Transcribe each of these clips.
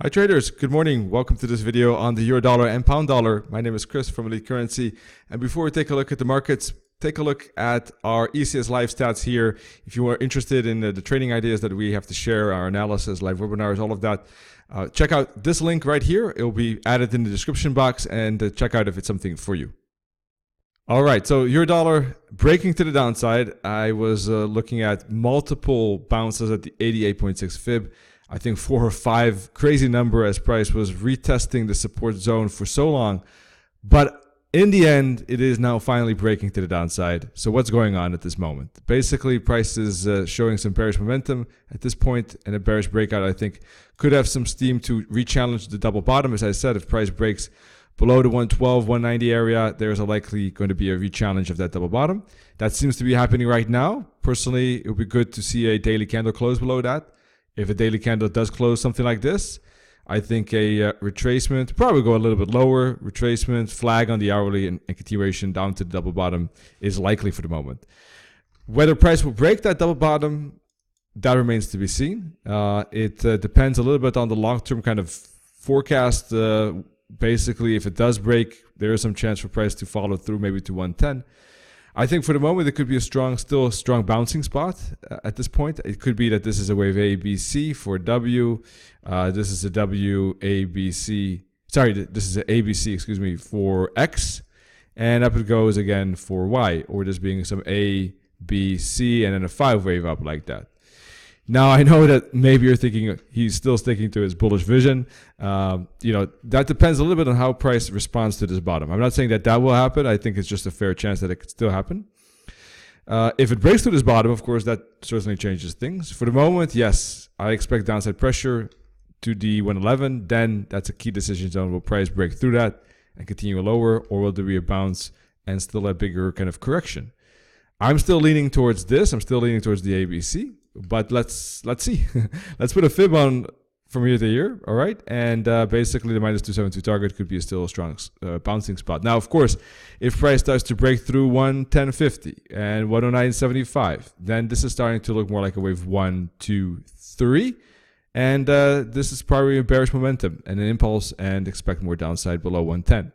Hi traders, good morning. Welcome to this video on the euro dollar and pound dollar. My name is Chris from Elite Currency. And before we take a look at the markets, take a look at our ECS live stats here. If you are interested in the trading ideas that we have to share, our analysis, live webinars, all of that, check out this link right here. It will be added in the description box and check out if it's something for you. All right, so euro dollar breaking to the downside. I was looking at multiple bounces at the 88.6 fib. I think 4 or 5, crazy number as price was retesting the support zone for so long. But in the end, it is now finally breaking to the downside. So what's going on at this moment? Basically, price is showing some bearish momentum at this point, and a bearish breakout, I think, could have some steam to re-challenge the double bottom. As I said, if price breaks below the 112, 190 area, there's a likely going to be a re-challenge of that double bottom. That seems to be happening right now. Personally, it would be good to see a daily candle close below that. If a daily candle does close something like this, I think a retracement, probably go a little bit lower, retracement, flag on the hourly and continuation down to the double bottom is likely for the moment. Whether price will break that double bottom, that remains to be seen. It depends a little bit on the long-term kind of forecast. Basically, if it does break, there is some chance for price to follow through maybe to 110. I think for the moment, it could be still a strong bouncing spot at this point. It could be that this is a wave A, B, C for W. This is a W, A, B, C. Sorry, this is a ABC, excuse me, for X. And up it goes again for Y, or there's being some A, B, C, and then a 5 wave up like that. Now, I know that maybe you're thinking he's still sticking to his bullish vision. That depends a little bit on how price responds to this bottom. I'm not saying that will happen. I think it's just a fair chance that it could still happen. If it breaks through this bottom, of course, that certainly changes things. For the moment, yes, I expect downside pressure to the 111. Then that's a key decision zone. Will price break through that and continue lower, or will there be a bounce and still a bigger kind of correction? I'm still leaning towards this. I'm still leaning towards the ABC. But let's see. Let's put a fib on from year to year, all right? And basically the minus 272 target could be still a strong bouncing spot. Now, of course, if price starts to break through 110.50 and 109.75, then this is starting to look more like a wave 1, 2, 3. And this is probably a bearish momentum and an impulse, and expect more downside below 110.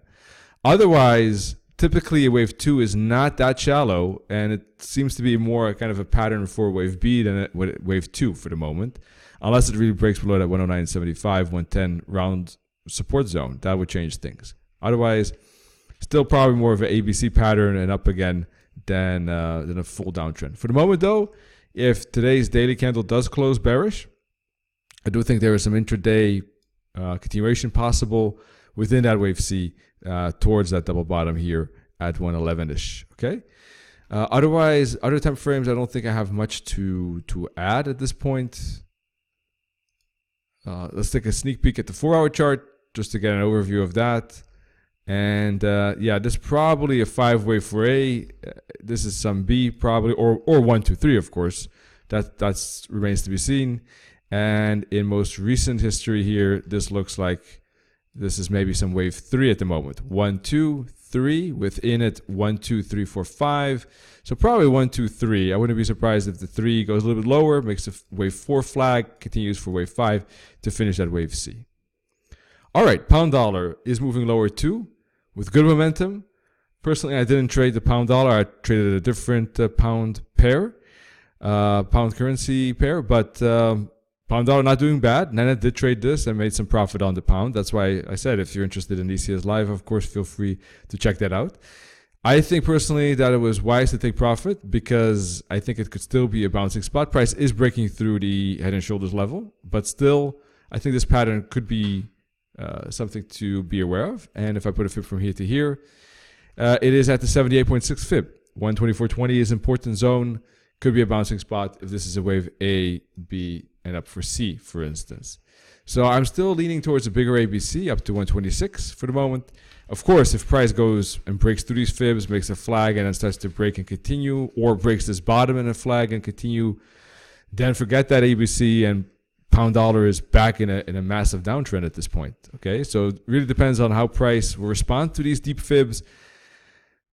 Otherwise, typically, a wave 2 is not that shallow, and it seems to be more kind of a pattern for wave B than wave 2 for the moment, unless it really breaks below that 109.75, 110 round support zone. That would change things. Otherwise, still probably more of an ABC pattern and up again than a full downtrend. For the moment, though, if today's daily candle does close bearish, I do think there is some intraday continuation possible within that wave C towards that double bottom here at 111-ish, okay? Otherwise, other time frames, I don't think I have much to add at this point. Let's take a sneak peek at the 4-hour chart just to get an overview of that. And yeah, this is probably a 5-wave for A. This is some B probably, or 1, 2, 3, of course. That remains to be seen. And in most recent history here, this looks like this is maybe some wave 3 at the moment. 1, 2, 3. Within it, 1, 2, 3, 4, 5. So probably 1, 2, 3. I wouldn't be surprised if the 3 goes a little bit lower, makes a wave 4 flag, continues for wave 5 to finish that wave C. All right, pound dollar is moving lower too, with good momentum. Personally, I didn't trade the pound dollar. I traded a different pound currency pair, but pound dollar not doing bad. Nana did trade this and made some profit on the pound. That's why I said if you're interested in ECS Live, of course, feel free to check that out. I think personally that it was wise to take profit because I think it could still be a bouncing spot. Price is breaking through the head and shoulders level, but still, I think this pattern could be something to be aware of. And if I put a fib from here to here, it is at the 78.6 fib. 124.20 is important zone. Could be a bouncing spot if this is a wave A, B, and up for C, for instance. So I'm still leaning towards a bigger ABC up to 126 for the moment. Of course, if price goes and breaks through these fibs, makes a flag, and then starts to break and continue, or breaks this bottom in a flag and continue, then forget that ABC, and pound dollar is back in a massive downtrend at this point. Okay, so it really depends on how price will respond to these deep fibs.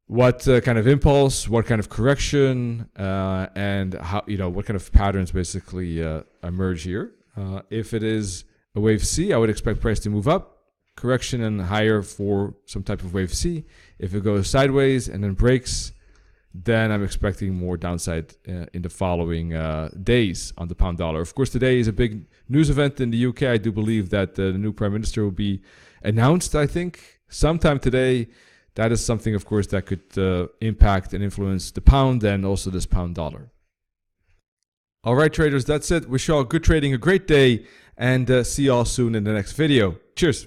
What kind of impulse, what kind of correction, and how what kind of patterns basically emerge here. If it is a wave C, I would expect price to move up, correction and higher for some type of wave C. If it goes sideways and then breaks, then I'm expecting more downside in the following days on the pound dollar. Of course, today is a big news event in the UK. I do believe that the new prime minister will be announced, I think, sometime today. That is something, of course, that could impact and influence the pound and also this pound dollar. All right, traders, that's it. Wish you all good trading, a great day, and see you all soon in the next video. Cheers.